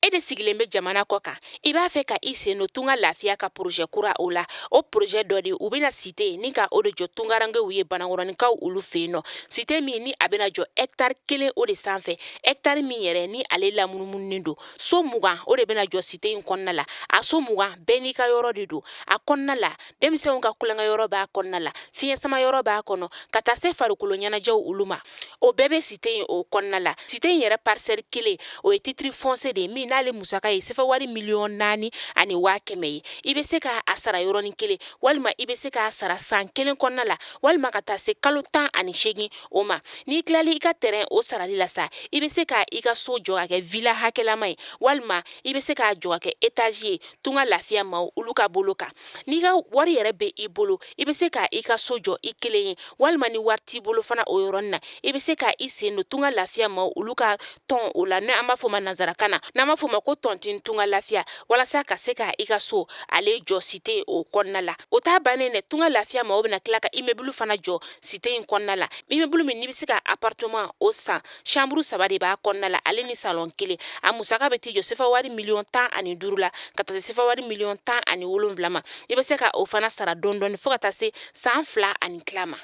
e de sigilen bɛ jamana kɔ kan i b'a fɛ ka i sen no tunga lafiya ka projet kura o la o projet dɔ de u bɛna cité ni ka o de jɔ tungarankew ye banakɔrɔnikaw olu fɛ yen nɔ cité min ni a bɛna jɔ hectare 1 o de sanfɛ hectare min yɛrɛ ni ale lamunumunen don so 20 o de bɛna jɔ cité in kɔnɔna la a so 20 bɛɛ n'i ka yɔrɔ de don a kɔnɔna la denmisɛnw ka kulonkɛ yɔrɔ b'a kɔnɔna la fiɲɛ sama yɔrɔ b'a kɔnɔ ka taa se farikolo ɲɛnajɛw olu ma o bɛɛ bɛ cité in o kɔnɔna la cité in yɛrɛ parcelle 1 o ye titre foncier de min n'ale musaka ye sefa wari 4,400,000 ani 100,000 ye i bɛ se k'a sara yɔrɔnin kelen walima i bɛ se k'a sara san 1 kɔnɔna la walima ka taa se kalo 18 o ma n'i tilali i ka terrain o sarali la sa i bɛ se ka i ka so jɔ ka kɛ villa hakɛlama ye walima i bɛ se k'a jɔ ka kɛ étage ye tunga lafiya maaw olu ka bolo kan n'i ka wari yɛrɛ bɛ i bolo i bɛ se ka i ka so jɔ i kelen ye walima ni wari t'i bolo fana o yɔrɔnin na i bɛ se ka i sen don tunga lafiya maaw olu ka tɔn o la n'an b'a fɔ ma nanzarakan na n'an b'a fɔ ma ko tɔntin tunga lafiya walasa ka se ka i ka so ale jɔ cité o kɔnɔna la o t'a bannen dɛ tunga lafiya maaw bɛna tila ka immeuble fana jɔ cité in kɔnɔna la immeuble min n'i bɛ se ka appartement o san chambre 3 de b'a kɔnɔna la ale ni salon 1 a musaka bɛ t'i jɔ sefa wari 15,000,000 la ka taa se sefa wari 17,000,000 ma i bɛ se ka o fana sara dɔɔni fo ka taa se san 2 ani tila ma.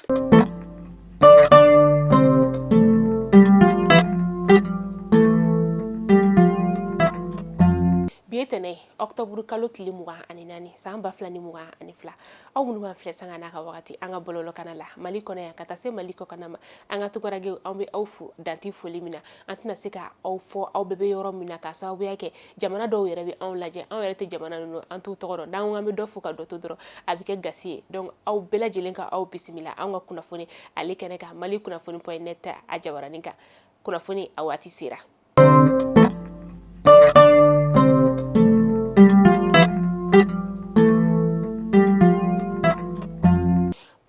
Bietene octobre kalo tile 24 san 2022 aw minnu b'an filɛ sanga n'a ka wagati an ka bɔlɔlɔ kana la Mali kɔnɔ yan ka taa se Mali kɔ kana ma an ka tukaragew an bɛ aw fo danti foli min na an tɛna se ka aw fɔ aw bɛɛ bɛ yɔrɔ min na ka sababuya kɛ jamana dɔw yɛrɛ bɛ anw lajɛ anw yɛrɛ tɛ jamana ninnu an t'u tɔgɔ dɔn n'an ko an bɛ dɔ fo ka dɔ to dɔrɔn a bɛ kɛ gasi ye donc aw bɛɛ lajɛlen ka aw bisimila an ka kunnafoni ale kɛnɛ kan Mali kunnafoni.net a jabaranin kan kunnafoni a waati sera.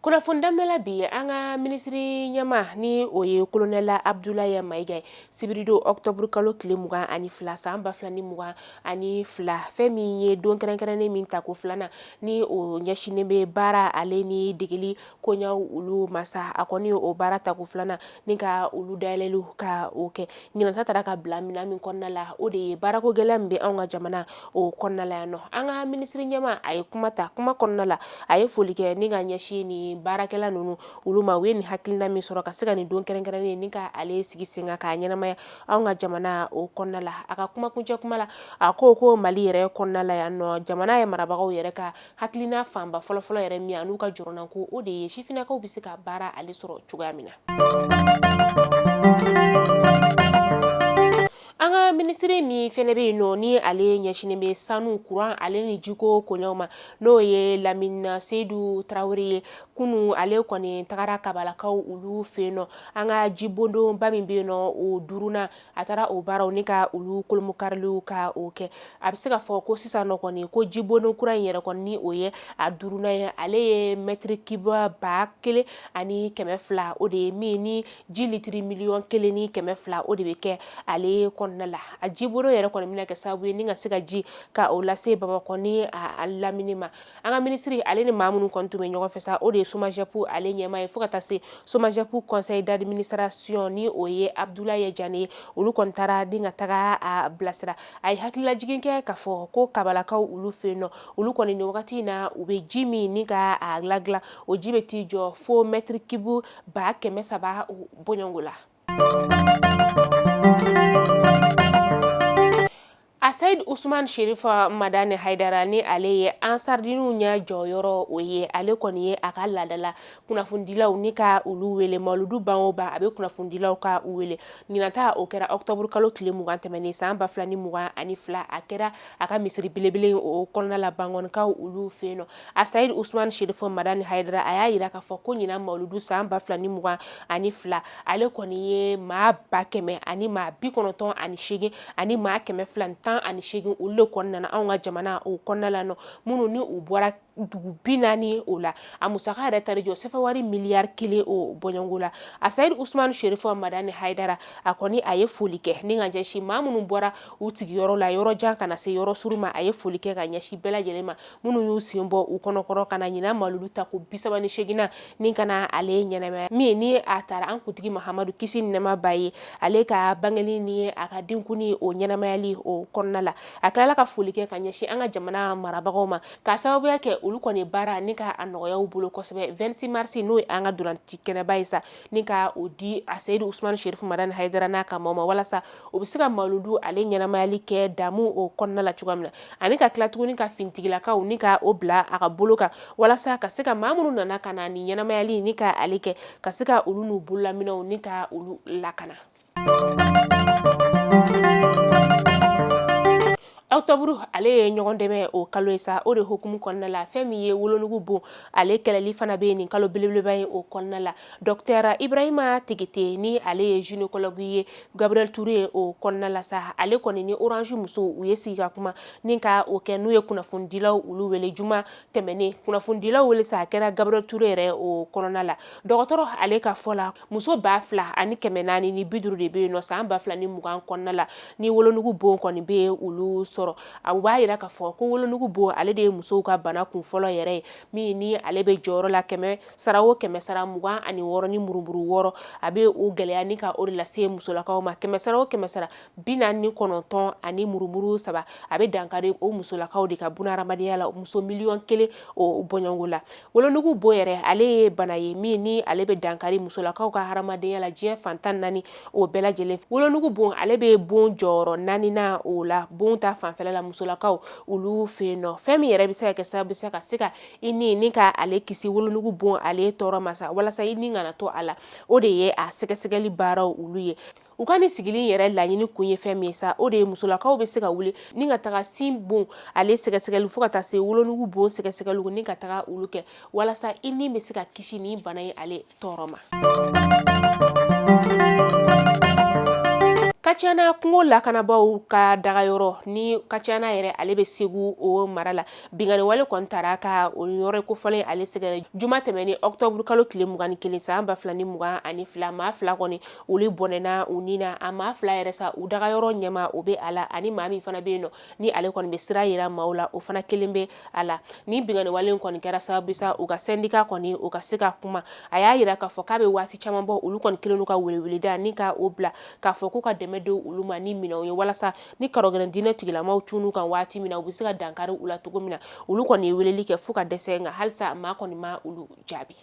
Kunnafoni damela bi an ka ministri ɲɛma ni o ye colonel Abdoulaye Maiga sibirido octobre kalo tile 22 san 2022 fɛn min ye don kɛrɛnkɛrɛnnen min ta ko filana ni o ɲɛsinen bɛ baara ale ni degeli koɲaw olu masa a kɔni o baara ta ko filana ni ka olu dayɛlɛliw ka o kɛ ɲinata taara ka bila mina min kɔnɔna la o de ye baarako gɛlɛn min bɛ anw ka jamana o kɔnɔna la yan nɔ an ka ministri ɲɛma a ye kuma kɔnɔna la a ye foli kɛ ni ka ɲɛsin ni baarakɛla ninnu olu ma u ye nin hakilina min sɔrɔ ka se ka nin don kɛrɛnkɛrɛnnen ni ka ale sigi sen kan k'a ɲɛnamaya anw ka jamana o kɔnɔna la a ka kuncɛ kuma la a ko Mali yɛrɛ kɔnɔna la yan nɔ jamana ye marabagaw yɛrɛ ka hakilina fanba fɔlɔfɔlɔ yɛrɛ min an'u ka jɔrɔnanko o de ye sifinnakaw bɛ se ka baara ale sɔrɔ cogoya min na. An ka ministri min fɛnɛ bɛ yen nɔ ni ale ɲɛsinen bɛ sanu courant ale ni jiko koɲɛw ma n'o ye Lamine Seydou Traoré ye kunu ale kɔni tagara kabalakaw olu fɛ yen nɔ an ka jibondonba min bɛ yen nɔ o duruna a taara o baaraw ni ka olu kolomokariliw ka o kɛ a bɛ se ka fɔ ko sisan nɔ kɔni ko jibondon kura in yɛrɛ kɔni ni o ye a duruna ye ale ye mètre cube 1,200 ani 200 o de ye min ni ji litiri 1,200,000 ni 200 o de bɛ kɛ ale kɔnɔna la a jibodo yɛrɛ kɔni bɛna kɛ sababu ye ni ka se ka ji ka o lase Bamakɔ ni a lamini ma an ka ministri ale ni maa minnu kɔni tun bɛ ɲɔgɔn fɛ sa o de ye SOMAGEP ale ɲɛmaa ye fo ka taa se SOMAGEP conseil d'administration ni o ye Abdoulaye Diané ye olu kɔni taara ni ka taga a bilasira a ye hakililajigin kɛ k'a fɔ ko kabalakaw olu fɛ yen nɔ olu kɔni nin wagati in na u bɛ ji min ni ka a ladilan o ji bɛ t'i jɔ fo mètre cube 300 bɔɲɔngo la. A Saïd Ousmane Chérif Madani Haidara ni ale ye ansardiniw ɲɛ jɔyɔrɔ o ye ale kɔni ye a ka laadala kunnafonidilaw ni ka olu wele Mawuludu ban o ban a bɛ kunnafonidilaw ka u wele ɲinata o kɛra octobre kalo tile 20 tɛmɛnen san 2022 a kɛra a ka misiri belebele o kɔnɔna la bangɔnikaw olu fɛ yen nɔ a Saïd Ousmane Chérif Madani Haidara a y'a yira k'a fɔ ko ɲina Mawuludu san 2022 ale kɔni ye maa 100,000 ani maa 98 ani maa 218 olu de kɔnɔna na anw ka jamana o kɔnɔna la nɔ minnu ni u bɔra dugu 40 o la a musaka yɛrɛ tari jɔ sɛfɛwari miliyari 1 o bɔɲɔngo la a Sayid Usman Sherifo Madani Haidara a kɔni a ye foli kɛ ni ka ɲɛsin maa minnu bɔra u tigiyɔrɔ la yɔrɔ jan kana se yɔrɔ suru ma a ye foli kɛ ka ɲɛsin bɛɛ lajɛlen ma minnu y'u sen bɔ u kɔnɔkɔrɔ kana ɲina malulu ta ko 38 ni kana ale ɲɛnɛmaya min ni a taara an kuntigi Mahamadu kisi ni nɛma b'a ye ale ka bangeli ni a ka denkuni o ɲɛnɛmayali o kɔnɔna la a tilala ka foli kɛ ka ɲɛsin an ka jamana marabagaw ma ka sababuya kɛ olu kɔni baara ni ka a nɔgɔyaw bolo kosɛbɛ 26 mars n'o ye an ka dolanci kɛnɛba ye sa ni ka o di a Sayid Usman Sherifo Madani Haidara n'a ka maaw ma walasa o bɛ se ka malulu ale ɲɛnamayali kɛ damu o kɔnɔna la cogoya min na ani ka tila tuguni ka finitigilakaw ni ka o bila a ka bolo kan walasa ka se ka maa minnu nana ka na ni ɲɛnamayali ni ka ale kɛ ka se ka olu n'u bololaminɛw ni ka olu lakana. Octobre ale ye ɲɔgɔn dɛmɛ o kalo ye sa o de hukumu kɔnɔna la fɛn min ye wolonugu bon ale kɛlɛli fana bɛ nin kalo belebeleba ye o kɔnɔna la Dr Ibrahima Tegete ni ale ye gynécologue ye Gabriel Touré o kɔnɔna la sa ale kɔni ni Orange muso u ye sigi ka kuma ni ka o kɛ n'u ye kunnafonidilaw olu wele juma tɛmɛnen kunnafonidilaw wele sa a kɛra Gabriel Touré yɛrɛ o kɔnɔna la dɔgɔtɔrɔ ale ka fɔ la muso 2,450 ni 50 de bɛ yen nɔ san 2020 kɔnɔna la ni wolonugu bon kɔni bɛ olu sɔrɔ a b'a yira ka fɔ ko wolonugu bon ale de ye musow ka bana kun fɔlɔ yɛrɛ ye min ni ale bɛ jɔyɔrɔ la 100 sara o 100 sara 26 ni murumuru 6 a bɛ o gɛlɛya ni ka o de lase musolakaw ma 100 sara o 100 sara 49 ani murumuru 3 a bɛ dankari o musolakaw de ka bunahadamadenya la muso miliyɔn 1 o bɔɲɔngo la wolonugu bon yɛrɛ ale ye bana ye min ni ale bɛ dankari musolakaw ka hadamadenya la diɲɛ fantan 4 o bɛɛ lajɛlen wolonugu bon ale bɛ bon jɔyɔrɔ 4 na o la bon ta fanfɛla la musolakaw olu fe no fɛn min yɛrɛ bɛ se ka kɛ sababu bɛ se ka se ka i ni ka ale kisi wolonugu bon ale tɔɔrɔ masa walasa i ni kana to a la o de ye a sɛgɛsɛgɛli baaraw olu ye u ka ni sigili yɛrɛ laɲini kun ye fɛn min sa o de ye musolakaw bɛ se ka wuli ni ka taga sin bon ale sɛgɛsɛgɛli fo ka taa se wolonugu bon sɛgɛsɛgɛli ni ka taga olu kɛ walasa i ni bɛ se ka kisi ni bana ye ale tɔɔrɔ ma. Katiana kungo lakanabaw ka dagayɔrɔ ni Katiana yɛrɛ ale bɛ Segu o mara la bingani wale kɔni taara ka o yɔrɔ kofɔlen ale sɛgɛrɛ juma tɛmɛnen octobre kalo tile 21 san 2022 maa 2 kɔni olu bɔnɛna u ni na a maa 2 yɛrɛ sa u dagayɔrɔ ɲɛma o bɛ a la ani maa min fana bɛ yen nɔ ni ale kɔni bɛ sira yira maaw la o fana kelen bɛ a la ni bingani wale kɔni kɛra sababu sa u ka syndicat kɔni u ka se ka kuma a y'a yira k'a fɔ k'a bɛ waati caman bɔ olu kɔni kelen n'u ka weleweleda ni ka o bila k'a fɔ k'u ka dɛmɛ don olu ma ni minɛw ye walasa ni karɔgɛrɛn diinɛ tigilamaw cunnu kan waati min na u bɛ se ka dankari u la cogo min na olu kɔni ye weleli kɛ fo ka dɛsɛ nka halisa maa kɔni ma olu jaabi.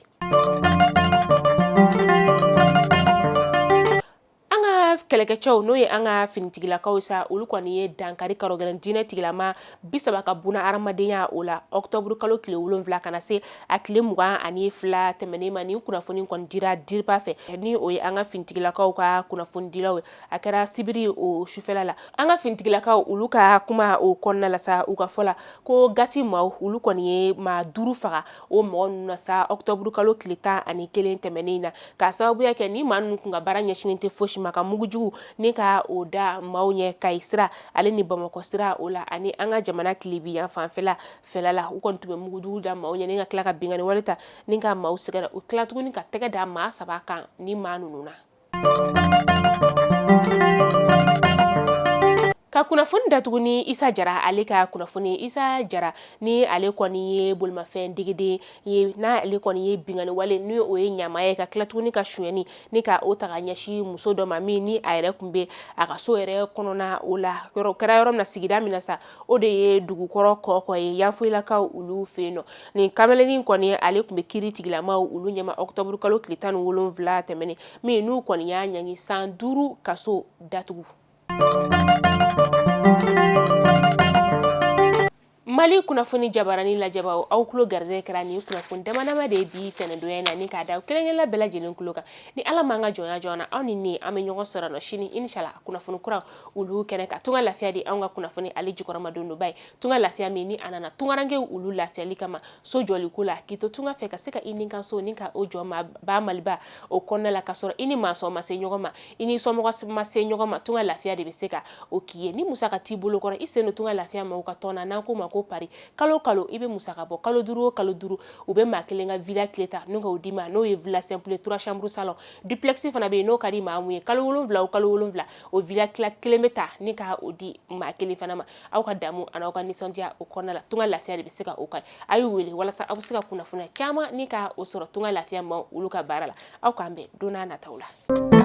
Kɛlɛkɛcɛw n'o ye an ka finitigilakaw sa olu kɔni ye dankari karɔgɛrɛn diinɛ tigilama 30 ka buna hadamadenya o la octobre kalo tile 7 kana se a tile 22 tɛmɛnen ma ni kunnafoni kɔni dira diriba fɛ ni o ye an ka finitigilakaw ka kunnafonidilaw ye a kɛra sibiri o sufɛla la an ka finitigilakaw olu ka kuma o kɔnɔna la sa u ka fɔ la ko gati maaw olu kɔni ye maa 5 faga o mɔgɔ ninnu na sa octobre kalo tile 11 tɛmɛnen na ka sababuya kɛ ni maa ninnu kun ka baara ɲɛsinen tɛ fosi ma ka mugujugu ni ka o da maaw ɲɛ Kayi sira ale ni Bamakɔ sira o la ani an ka jamana kilebi yan fanfɛla fɛla la u kɔni tun bɛ mugujugu da maaw ɲɛ ni ka tila ka bingani wale ta ni ka maaw sɛgɛrɛ u tila tuguni ka tɛgɛ da maa 3 kan ni maa ninnu na. Ka kunnafoni datuguni Isa Jara ale ka kunnafoni Isa Jara ni ale kɔni ye bolimafɛn degeden ye na ale kɔni ye bingani wale ni o ye ɲamaya ka tila tuguni ka suyɛni ni ka o ta ka ɲɛsin muso dɔ ma min ni a yɛrɛ kun bɛ a ka so yɛrɛ kɔnɔna o la kɛra yɔrɔ min na sigida min na sa o de ye dugukɔrɔ kɔkɔ ye Yafoyilakaw olu fɛ yen nɔ nin kamalenin kɔni ale kun bɛ kiiri tigilamaw olu ɲɛma octobre kalo tile 17 tɛmɛnen min n'u kɔni y'a ɲangi san 5 kaso datugu. Mali kunnafoni jabarani lajɛbaaw aw tulo garizɛ kɛra ni kunnafoni damadama de bi tɛnɛdonya na ni k'a da kelen-kelen bɛɛ lajɛlen tulo kan ni ala m'an ka jɔnya joona aw ni ne an bɛ ɲɔgɔn sɔrɔ nɔ sini inshallah kunnafoni kura olu kɛnɛ ka tunga lafiya di an ka kunnafoni ale jukɔrɔma don ba ye tunga lafiya min ni anana tungarange olu lafiyali kama so jɔli ko la k'i to tunga fɛ ka se ka i ni kan so ni ka o jɔ ma ba maliba o kɔnɔna la ka sɔrɔ i ni mansɔn ma se ɲɔgɔn ma i ni somɔgɔ ma se ɲɔgɔn ma tunga lafiya de bɛ se ka o k'i ye ni musaka t'i bolo kɔrɔ i sen no tunga lafiya ma o ka tɔn na n'an ko ma ko pari mari kalo i be musaka bɔ kalo duru u be maa kelen ka villa tile ta n'u ka o di ma n'o ye villa simple 3 chambre salon duplex fana be n'o ka di maa mun ye kalo 7 o villa kelen be ta ni ka o di maa kelen fana ma aw ka damu an'aw ka nisɔndiya o kɔnɔna la tunga lafiya de be se ka o kan a y'u wele walasa aw be se ka kunnafoniya caman ni ka o sɔrɔ tunga lafiya ma olu ka baara la aw k'an bɛn don n'a nataw la